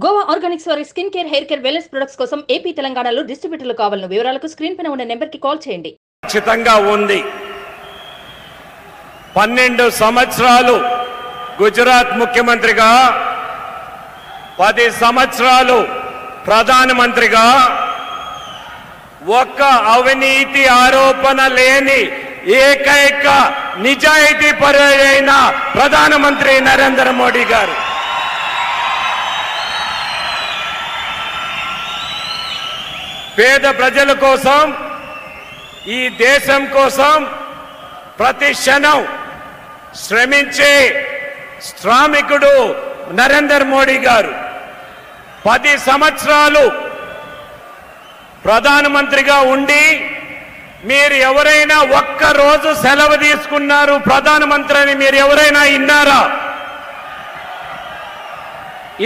Goa Organics వారి skin care, hair care, wellness products కోసం AP, తెలంగాణలో డిస్ట్రిబ్యూటర్లు కావాలను వివరాలకు స్క్రీన్ పైన ఉన్న నెంబర్కి కాల్ చేయండి. ఖచ్చితంగా ఉంది. 12 సంవత్సరాలు గుజరాత్ ముఖ్యమంత్రిగా, 10 సంవత్సరాలు ప్రధానమంత్రిగా ఒక్క అవినీతి ఆరోపణ లేని ఏకైక నిజాయితీ పరుడైన ప్రధానమంత్రి నరేంద్ర మోడీ గారు. పేద ప్రజల కోసం, ఈ దేశం కోసం ప్రతి క్షణం శ్రమించే శ్రామికుడు నరేంద్ర మోడీ గారు. 10 సంవత్సరాలు ప్రధానమంత్రిగా ఉండి మీరు ఎవరైనా ఒక్క రోజు సెలవు తీసుకున్నారు ప్రధానమంత్రి అని మీరు ఎవరైనా విన్నారా?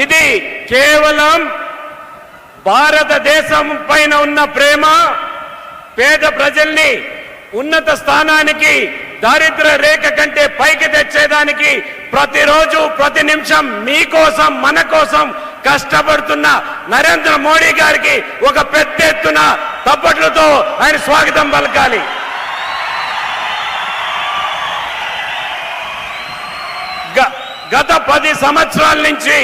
ఇది కేవలం భారతదేశం పైన ఉన్న ప్రేమ, పేద ప్రజల్ని ఉన్నత స్థానానికి, దారిద్ర్య రేఖ కంటే పైకి తెచ్చేదానికి ప్రతిరోజు ప్రతి నిమిషం మీకోసం, మన కోసం కష్టపడుతున్న నరేంద్ర మోడీ గారికి ఒక పెద్ద ఎత్తున తప్పట్లతో ఆయన స్వాగతం పలకాలి. గత 10 సంవత్సరాల నుంచి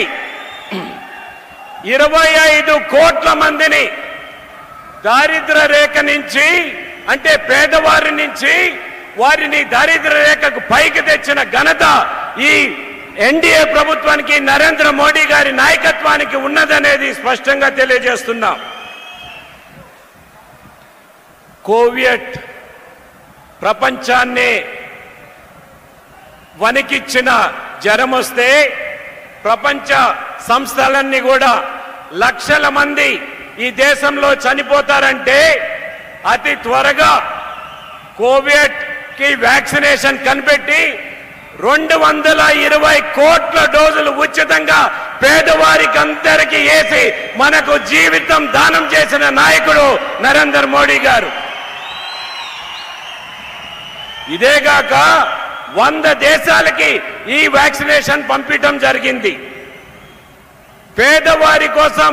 25 కోట్ల మందిని దారిద్ర్య రేఖ నుంచి, అంటే పేదవారి నుంచి వారిని దారిద్ర్య రేఖకు పైకి తెచ్చిన ఘనత ఈ ఎన్డీఏ ప్రభుత్వానికి, నరేంద్ర మోడీ గారి నాయకత్వానికి ఉన్నదనేది స్పష్టంగా తెలియజేస్తున్నాం. కోవిడ్ ప్రపంచాన్ని వణికిచ్చిన జ్వరం వస్తే ప్రపంచ సంస్థలన్నీ కూడా లక్షల మంది ఈ దేశంలో చనిపోతారంటే అతి త్వరగా కోవిడ్ కి వ్యాక్సినేషన్ కనిపెట్టి 220 కోట్ల డోసులు ఉచితంగా పేదవారికి అందరికీ వేసి మనకు జీవితం దానం చేసిన నాయకుడు నరేంద్ర మోడీ గారు. ఇదేగాక 100 దేశాలకి ఈ వ్యాక్సినేషన్ పంపించడం జరిగింది. పేదవారి కోసం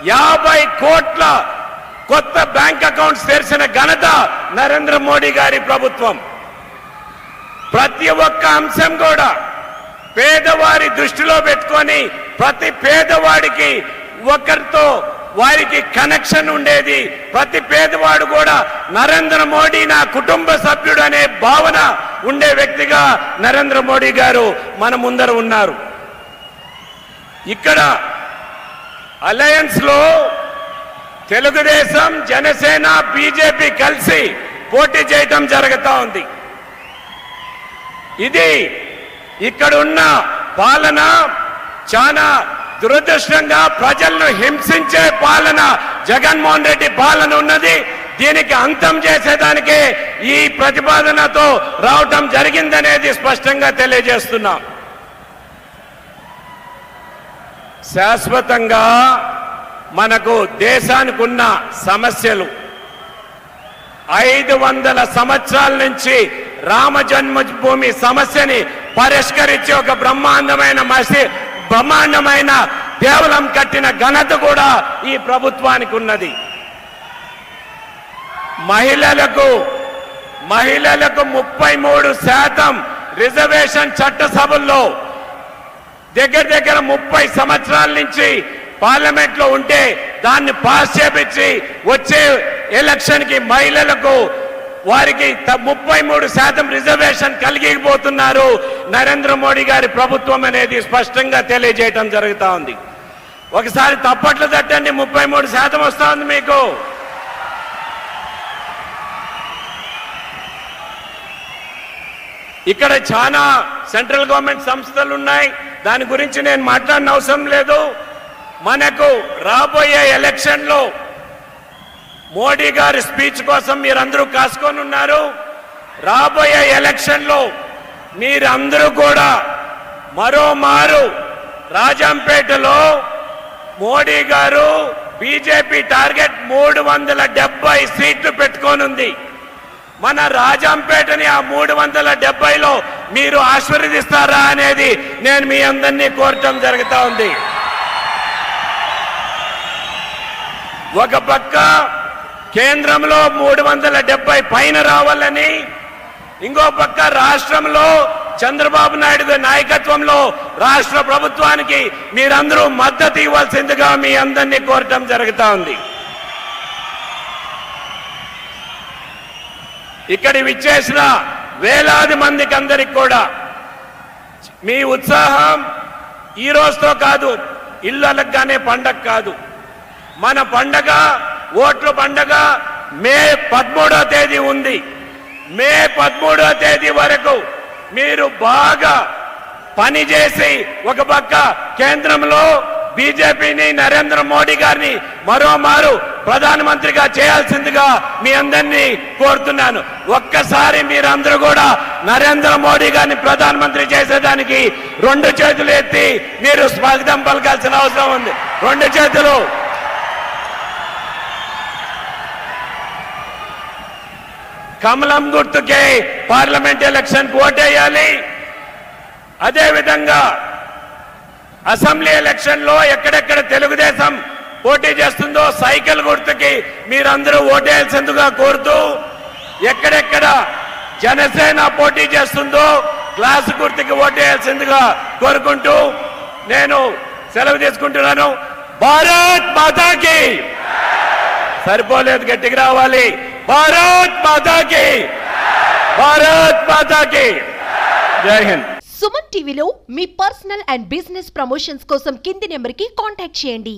50 కోట్ల కొత్త బ్యాంక్ అకౌంట్స్ తెరిచిన ఘనత నరేంద్ర మోడీ గారి ప్రభుత్వం. ప్రతి ఒక్క అంశం కూడా పేదవారి దృష్టిలో పెట్టుకొని ప్రతి పేదవాడికి ఒకరితో వారికి కనెక్షన్ ఉండేది. ప్రతి పేదవాడు కూడా నరేంద్ర మోడీ నా కుటుంబ సభ్యుడు అనే భావన ఉండే వ్యక్తిగా నరేంద్ర మోడీ గారు మన ముందర ఉన్నారు. ఇక్కడ అలయన్స్ లో తెలుగుదేశం, జనసేన, బీజేపీ కలిసి పోటీ చేయటం జరుగుతూ ఉంది. ఇది ఇక్కడున్న పాలన చాలా దురదృష్టంగా ప్రజలను హింసించే పాలన జగన్మోహన్ రెడ్డి పాలన ఉన్నది. దీనికి అంతం చేసేదానికే ఈ ప్రతిపాదనతో రావటం జరిగిందనేది స్పష్టంగా తెలియజేస్తున్నాం. శాశ్వతంగా మనకు దేశానికి ఉన్న సమస్యలు 500 సంవత్సరాల నుంచి రామ జన్మభూమి సమస్యని పరిష్కరించి ఒక బ్రహ్మాండమైన దేవాలయం కట్టిన ఘనత కూడా ఈ ప్రభుత్వానికి ఉన్నది. మహిళలకు 33% రిజర్వేషన్ చట్టసభల్లో దగ్గర 30 సంవత్సరాల నుంచి పార్లమెంట్ లో ఉంటే దాన్ని పాస్ చేపించి వచ్చే ఎలక్షన్ కి మహిళలకు వారికి 33% రిజర్వేషన్ కలిగిపోతున్నారు నరేంద్ర మోడీ గారి ప్రభుత్వం అనేది స్పష్టంగా తెలియజేయటం జరుగుతూ ఉంది. ఒకసారి తప్పట్లు తట్టండి, 33% వస్తా ఉంది మీకు. ఇక్కడ చాలా సెంట్రల్ గవర్నమెంట్ సంస్థలు ఉన్నాయి, దాని గురించి నేను మాట్లాడిన అవసరం లేదు. మనకు రాబోయే ఎలక్షన్ లో మోడీ గారి స్పీచ్ కోసం మీరందరూ కాసుకొని ఉన్నారు. రాబోయే ఎలక్షన్ లో మీరందరూ కూడా మరోమారు రాజంపేటలో మోడీ గారు బీజేపీ టార్గెట్ 370 సీట్లు పెట్టుకోనుంది. మన రాజంపేటని ఆ 370లో మీరు ఆశీర్వదిస్తారా అనేది నేను మీ అందరినీ కోరటం జరుగుతూ ఉంది. ఒక పక్క కేంద్రంలో 370 పైన రావాలని, ఇంకో పక్క రాష్ట్రంలో చంద్రబాబు నాయుడు నాయకత్వంలో రాష్ట్ర ప్రభుత్వానికి మీరందరూ మద్దతు ఇవ్వాల్సిందిగా మీ అందరినీ కోరటం జరుగుతా ఉంది. ఇక్కడి విచ్చేసిన వేలాది మందికి అందరికి కూడా మీ ఉత్సాహం ఈ రోజుతో కాదు, ఇళ్ళలగానే పండగ కాదు. మన పండగ, ఓట్ల పండగ మే 13వ తేదీ ఉంది. మే 13వ తేదీ వరకు మీరు బాగా పనిచేసి ఒక పక్క కేంద్రంలో బీజేపీని, నరేంద్ర మోడీ గారిని మరోమారు ప్రధానమంత్రిగా చేయాల్సిందిగా మీ అందరినీ కోరుతున్నాను. ఒక్కసారి మీరందరూ కూడా నరేంద్ర మోడీ గారిని ప్రధానమంత్రి చేసేదానికి 2 చేతులు ఎత్తి మీరు స్వాగతం పలకాల్సిన అవసరం ఉంది. 2 చేతులు. కమలం గుర్తుకే పార్లమెంట్ ఎలక్షన్ ఓటేయాలి. అదేవిధంగా అసెంబ్లీ ఎలక్షన్ లో ఎక్కడెక్కడ తెలుగుదేశం పోటీ చేస్తుందో సైకిల్ గుర్తుకి మీరందరూ ఓటేయాల్సిందిగా కోరుతూ, ఎక్కడెక్కడ జనసేన పోటీ చేస్తుందో గ్లాస్ గుర్తుకి ఓటేయాల్సిందిగా కోరుకుంటూ నేను సెలవు తీసుకుంటున్నాను. భారత్ మాతాకి. సరిపోలేదు, గట్టిగా రావాలి. భారత్ మాతాకి, భారత్ మాతాకి. జై హింద్. సుమన్ టీవీలో మీ పర్సనల్ అండ్ బిజినెస్ ప్రమోషన్స్ కోసం కింది నెంబర్కి కాంటాక్ట్ చేయండి.